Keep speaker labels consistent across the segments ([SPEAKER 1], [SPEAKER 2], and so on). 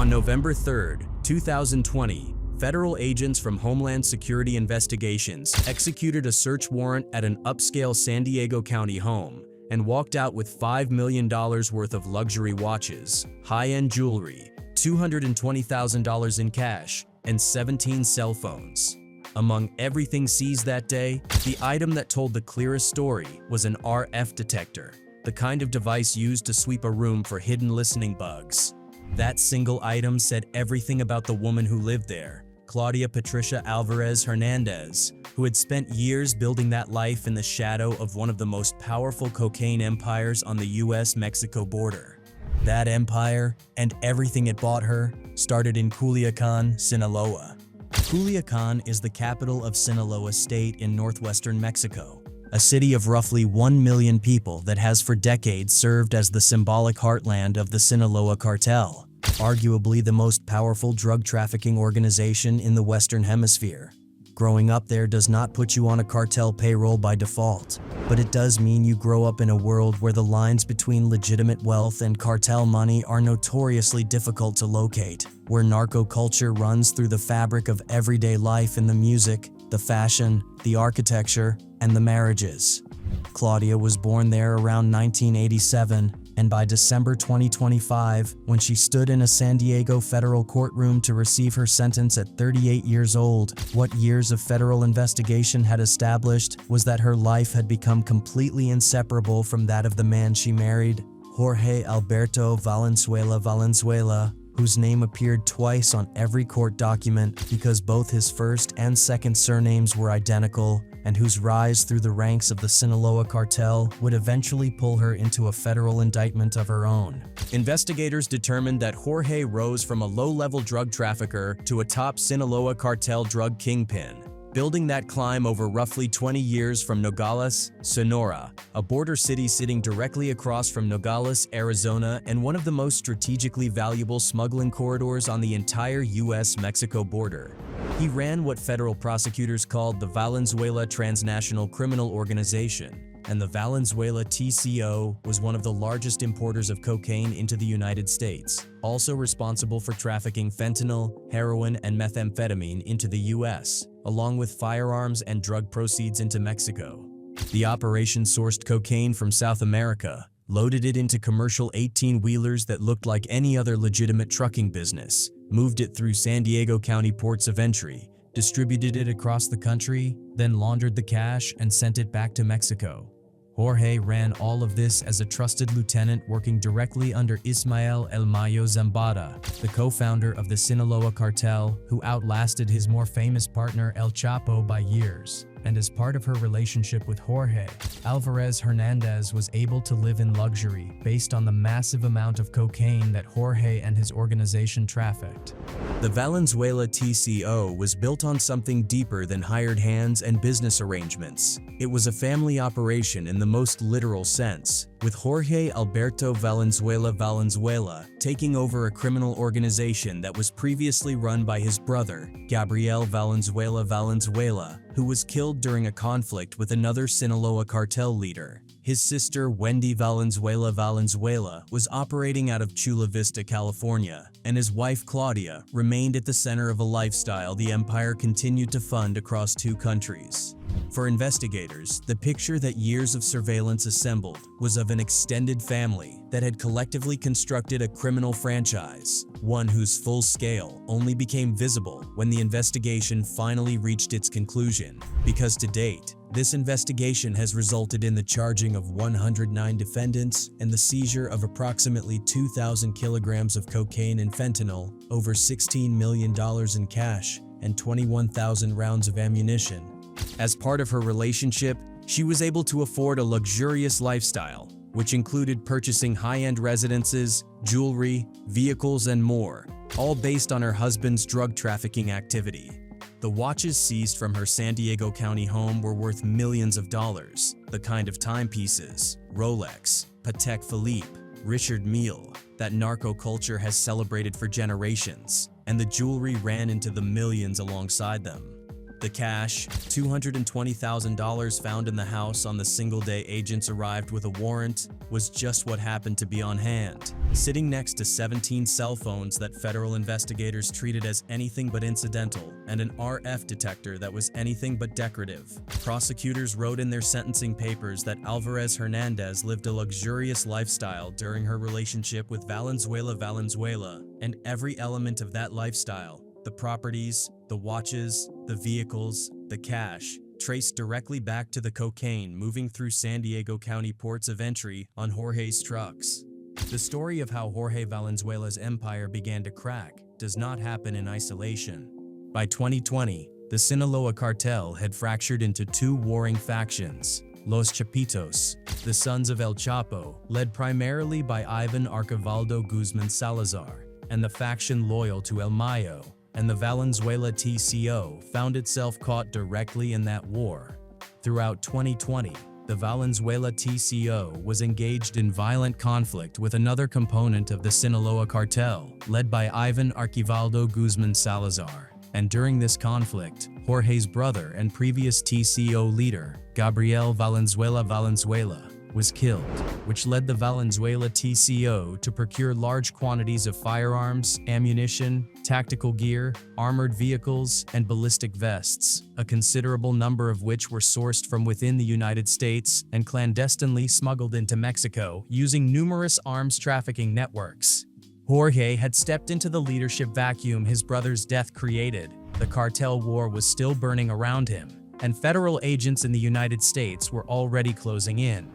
[SPEAKER 1] On November 3, 2020, federal agents from Homeland Security Investigations executed a search warrant at an upscale San Diego County home and walked out with $5 million worth of luxury watches, high-end jewelry, $220,000 in cash, and 17 cell phones. Among everything seized that day, the item that told the clearest story was an RF detector, the kind of device used to sweep a room for hidden listening bugs. That single item said everything about the woman who lived there, Claudia Patricia Alvarez Hernandez, who had spent years building that life in the shadow of one of the most powerful cocaine empires on the US-Mexico border. That empire, and everything it bought her, started in Culiacan, Sinaloa. Culiacan is the capital of Sinaloa State in northwestern Mexico, a city of roughly 1 million people that has for decades served as the symbolic heartland of the Sinaloa Cartel, arguably the most powerful drug trafficking organization in the Western Hemisphere. Growing up there does not put you on a cartel payroll by default, but it does mean you grow up in a world where the lines between legitimate wealth and cartel money are notoriously difficult to locate, where narco culture runs through the fabric of everyday life in the music, the fashion, the architecture, and the marriages. Claudia was born there around 1987, and by December 2025, when she stood in a San Diego federal courtroom to receive her sentence at 38 years old, what years of federal investigation had established was that her life had become completely inseparable from that of the man she married, Jorge Alberto Valenzuela Valenzuela, whose name appeared twice on every court document because both his first and second surnames were identical, and whose rise through the ranks of the Sinaloa cartel would eventually pull her into a federal indictment of her own. Investigators determined that Jorge rose from a low-level drug trafficker to a top Sinaloa cartel drug kingpin, building that climb over roughly 20 years from Nogales, Sonora, a border city sitting directly across from Nogales, Arizona, and one of the most strategically valuable smuggling corridors on the entire US-Mexico border. He ran what federal prosecutors called the Valenzuela Transnational Criminal Organization, and the Valenzuela TCO was one of the largest importers of cocaine into the United States, also responsible for trafficking fentanyl, heroin, and methamphetamine into the US, along with firearms and drug proceeds into Mexico. The operation sourced cocaine from South America, loaded it into commercial 18-wheelers that looked like any other legitimate trucking business, moved it through San Diego County ports of entry, distributed it across the country, then laundered the cash and sent it back to Mexico. Jorge ran all of this as a trusted lieutenant working directly under Ismael El Mayo Zambada, the co-founder of the Sinaloa cartel, who outlasted his more famous partner El Chapo by years. And as part of her relationship with Jorge, Alvarez Hernandez was able to live in luxury based on the massive amount of cocaine that Jorge and his organization trafficked. The Valenzuela TCO was built on something deeper than hired hands and business arrangements. It was a family operation in the most literal sense, with Jorge Alberto Valenzuela Valenzuela taking over a criminal organization that was previously run by his brother, Gabriel Valenzuela Valenzuela, who was killed during a conflict with another Sinaloa cartel leader. His sister, Wendy Valenzuela Valenzuela, was operating out of Chula Vista, California, and his wife, Claudia, remained at the center of a lifestyle the empire continued to fund across 2 countries. For investigators, the picture that years of surveillance assembled was of an extended family that had collectively constructed a criminal franchise, one whose full scale only became visible when the investigation finally reached its conclusion, because to date, this investigation has resulted in the charging of 109 defendants and the seizure of approximately 2,000 kilograms of cocaine and fentanyl, over $16 million in cash, and 21,000 rounds of ammunition. As part of her relationship, she was able to afford a luxurious lifestyle, which included purchasing high-end residences, jewelry, vehicles, and more, all based on her husband's drug trafficking activity. The watches seized from her San Diego County home were worth millions of dollars, the kind of timepieces, Rolex, Patek Philippe, Richard Mille, that narco culture has celebrated for generations, and the jewelry ran into the millions alongside them. The cash, $220,000 found in the house on the single day agents arrived with a warrant, was just what happened to be on hand, sitting next to 17 cell phones that federal investigators treated as anything but incidental, and an RF detector that was anything but decorative. Prosecutors wrote in their sentencing papers that Alvarez Hernandez lived a luxurious lifestyle during her relationship with Valenzuela, and every element of that lifestyle, the properties, the watches, the vehicles, the cash, traced directly back to the cocaine moving through San Diego County ports of entry on Jorge's trucks. The story of how Jorge Valenzuela's empire began to crack does not happen in isolation. By 2020, the Sinaloa cartel had fractured into two warring factions: Los Chapitos, the sons of El Chapo, led primarily by Ivan Archivaldo Guzman Salazar, and the faction loyal to El Mayo, and the Valenzuela TCO found itself caught directly in that war. Throughout 2020, the Valenzuela TCO was engaged in violent conflict with another component of the Sinaloa cartel, led by Ivan Archivaldo Guzman Salazar. And during this conflict, Jorge's brother and previous TCO leader, Gabriel Valenzuela, was killed, which led the Valenzuela TCO to procure large quantities of firearms, ammunition, tactical gear, armored vehicles, and ballistic vests, a considerable number of which were sourced from within the United States and clandestinely smuggled into Mexico using numerous arms trafficking networks. Jorge had stepped into the leadership vacuum his brother's death created. The cartel war was still burning around him, and federal agents in the United States were already closing in.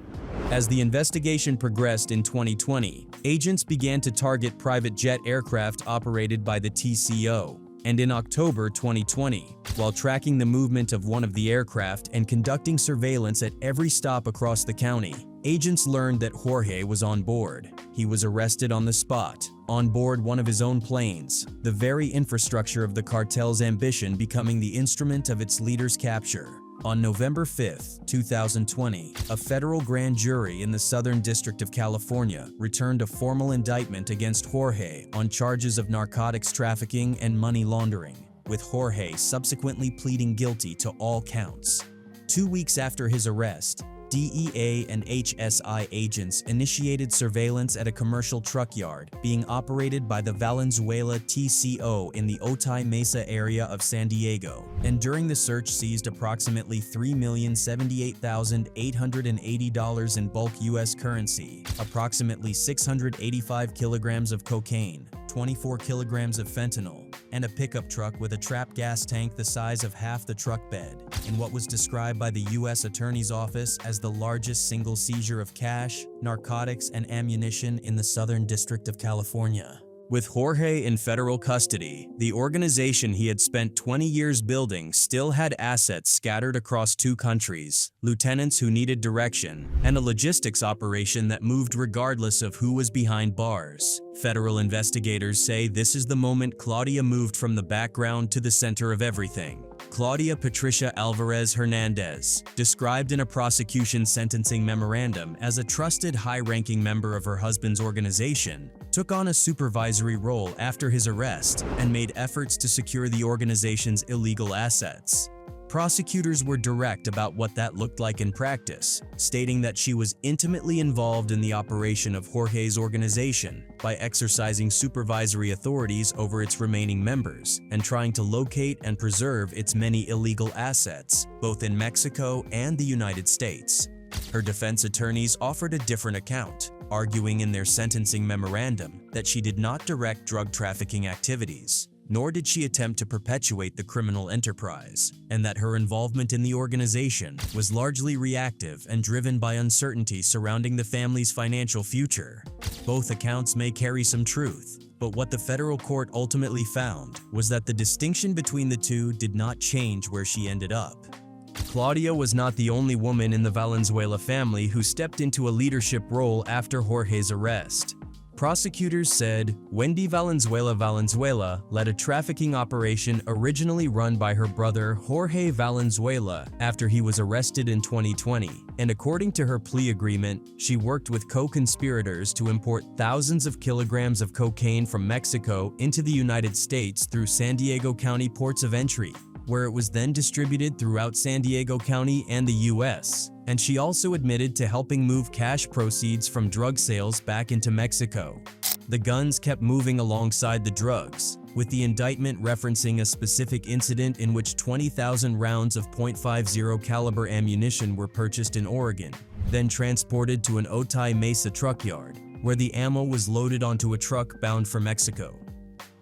[SPEAKER 1] As the investigation progressed in 2020, agents began to target private jet aircraft operated by the TCO, and in October 2020, while tracking the movement of one of the aircraft and conducting surveillance at every stop across the county, agents learned that Jorge was on board. He was arrested on the spot, on board one of his own planes, the very infrastructure of the cartel's ambition becoming the instrument of its leader's capture. On November 5, 2020, a federal grand jury in the Southern District of California returned a formal indictment against Jorge on charges of narcotics trafficking and money laundering, with Jorge subsequently pleading guilty to all counts. 2 weeks after his arrest, DEA and HSI agents initiated surveillance at a commercial truck yard being operated by the Valenzuela TCO in the Otay Mesa area of San Diego, and during the search seized approximately $3,078,880 in bulk U.S. currency, approximately 685 kilograms of cocaine, 24 kilograms of fentanyl, and a pickup truck with a trap gas tank the size of half the truck bed, in what was described by the U.S. Attorney's Office as the largest single seizure of cash, narcotics, and ammunition in the Southern District of California. With Jorge in federal custody, the organization he had spent 20 years building still had assets scattered across 2 countries, lieutenants who needed direction, and a logistics operation that moved regardless of who was behind bars. Federal investigators say this is the moment Claudia moved from the background to the center of everything. Claudia Patricia Alvarez Hernandez, described in a prosecution sentencing memorandum as a trusted high-ranking member of her husband's organization, took on a supervisory role after his arrest and made efforts to secure the organization's illegal assets. Prosecutors were direct about what that looked like in practice, stating that she was intimately involved in the operation of Jorge's organization by exercising supervisory authorities over its remaining members and trying to locate and preserve its many illegal assets, both in Mexico and the United States. Her defense attorneys offered a different account, arguing in their sentencing memorandum that she did not direct drug trafficking activities, nor did she attempt to perpetuate the criminal enterprise, and that her involvement in the organization was largely reactive and driven by uncertainty surrounding the family's financial future. Both accounts may carry some truth, but what the federal court ultimately found was that the distinction between the two did not change where she ended up. Claudia was not the only woman in the Valenzuela family who stepped into a leadership role after Jorge's arrest. Prosecutors said Wendy Valenzuela led a trafficking operation originally run by her brother Jorge Valenzuela after he was arrested in 2020, and according to her plea agreement, she worked with co-conspirators to import thousands of kilograms of cocaine from Mexico into the United States through San Diego County ports of entry. where it was then distributed throughout San Diego County and the U.S., and she also admitted to helping move cash proceeds from drug sales back into Mexico. The guns kept moving alongside the drugs, with the indictment referencing a specific incident in which 20,000 rounds of .50 caliber ammunition were purchased in Oregon, then transported to an Otay Mesa truck yard, where the ammo was loaded onto a truck bound for Mexico.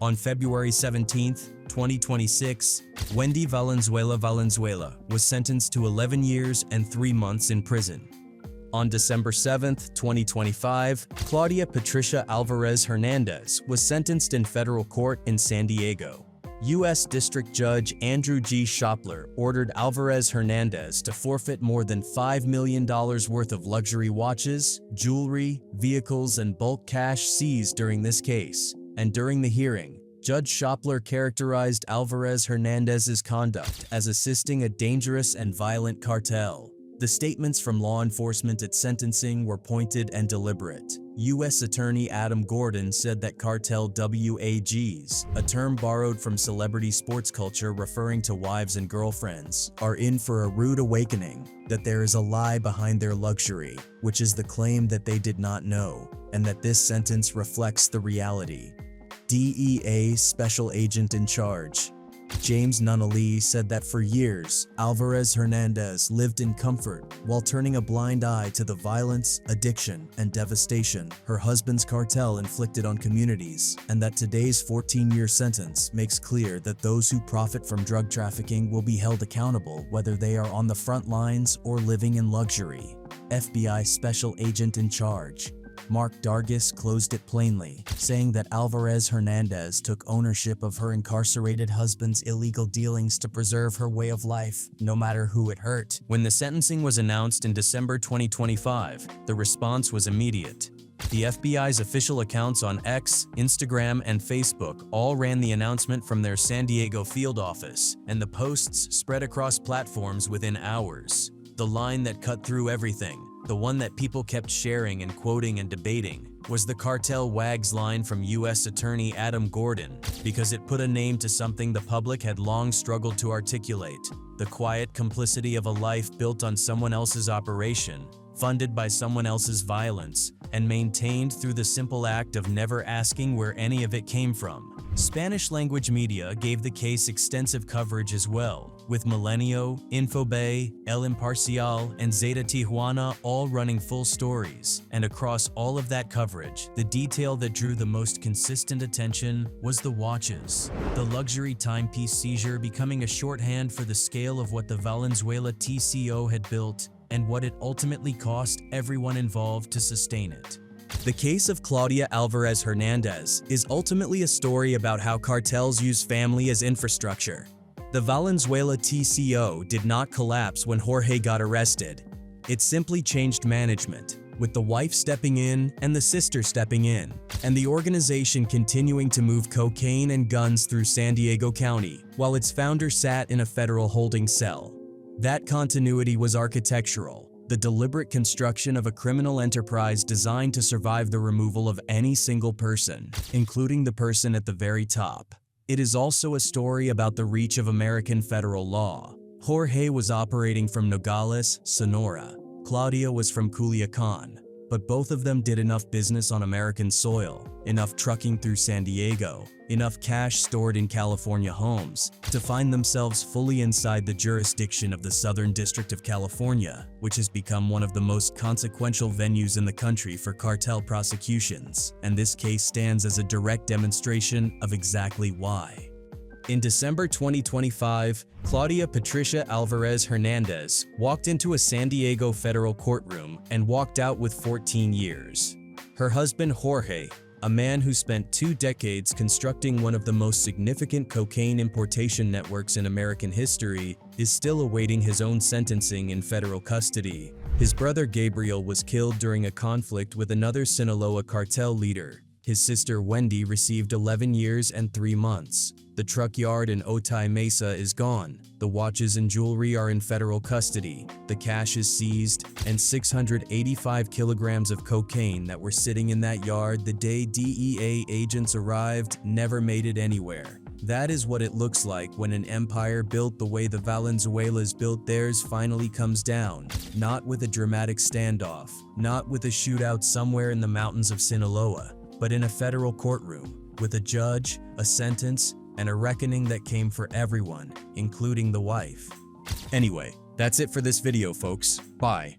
[SPEAKER 1] On February 17, 2026, Wendy Valenzuela Valenzuela was sentenced to 11 years and 3 months in prison. On December 7, 2025, Claudia Patricia Alvarez Hernandez was sentenced in federal court in San Diego. U.S. District Judge Andrew G. Shopler ordered Alvarez Hernandez to forfeit more than $5 million worth of luxury watches, jewelry, vehicles, and bulk cash seized during this case. And during the hearing, Judge Shopler characterized Alvarez Hernandez's conduct as assisting a dangerous and violent cartel. The statements from law enforcement at sentencing were pointed and deliberate. U.S. Attorney Adam Gordon said that cartel WAGs, a term borrowed from celebrity sports culture referring to wives and girlfriends, are in for a rude awakening, that there is a lie behind their luxury, which is the claim that they did not know, and that this sentence reflects the reality. DEA Special Agent in Charge James Nunnally said that for years, Alvarez Hernandez lived in comfort while turning a blind eye to the violence, addiction, and devastation her husband's cartel inflicted on communities, and that today's 14-year sentence makes clear that those who profit from drug trafficking will be held accountable whether they are on the front lines or living in luxury. FBI Special Agent in Charge Mark Dargis closed it plainly, saying that Alvarez Hernandez took ownership of her incarcerated husband's illegal dealings to preserve her way of life, no matter who it hurt. When the sentencing was announced in December 2025, the response was immediate. The FBI's official accounts on X, Instagram, and Facebook all ran the announcement from their San Diego field office, and the posts spread across platforms within hours. The line that cut through everything, the one that people kept sharing and quoting and debating, was the Cartel WAGs line from U.S. Attorney Adam Gordon, because it put a name to something the public had long struggled to articulate: the quiet complicity of a life built on someone else's operation, funded by someone else's violence, and maintained through the simple act of never asking where any of it came from. Spanish-language media gave the case extensive coverage as well, with Milenio, Infobay, El Imparcial, and Zeta Tijuana all running full stories. And across all of that coverage, the detail that drew the most consistent attention was the watches. The luxury timepiece seizure becoming a shorthand for the scale of what the Valenzuela TCO had built and what it ultimately cost everyone involved to sustain it. The case of Claudia Alvarez Hernandez is ultimately a story about how cartels use family as infrastructure. The Valenzuela TCO did not collapse when Jorge got arrested. It simply changed management, with the wife stepping in and the sister stepping in, and the organization continuing to move cocaine and guns through San Diego County, while its founder sat in a federal holding cell. That continuity was architectural, the deliberate construction of a criminal enterprise designed to survive the removal of any single person, including the person at the very top. It is also a story about the reach of American federal law. Jorge was operating from Nogales, Sonora. Claudia was from Culiacan, but both of them did enough business on American soil, enough trucking through San Diego, enough cash stored in California homes, to find themselves fully inside the jurisdiction of the Southern District of California, which has become one of the most consequential venues in the country for cartel prosecutions, and this case stands as a direct demonstration of exactly why. In December 2025, Claudia Patricia Alvarez Hernandez walked into a San Diego federal courtroom and walked out with 14 years. Her husband Jorge, a man who spent 2 decades constructing one of the most significant cocaine importation networks in American history, is still awaiting his own sentencing in federal custody. His brother Gabriel was killed during a conflict with another Sinaloa cartel leader. His sister Wendy received 11 years and 3 months. The truck yard in Otay Mesa is gone. The watches and jewelry are in federal custody. The cash is seized, and 685 kilograms of cocaine that were sitting in that yard the day DEA agents arrived never made it anywhere. That is what it looks like when an empire built the way the Valenzuelas built theirs finally comes down. Not with a dramatic standoff, not with a shootout somewhere in the mountains of Sinaloa, but in a federal courtroom, with a judge, a sentence, and a reckoning that came for everyone, including the wife. Anyway, that's it for this video, folks. Bye.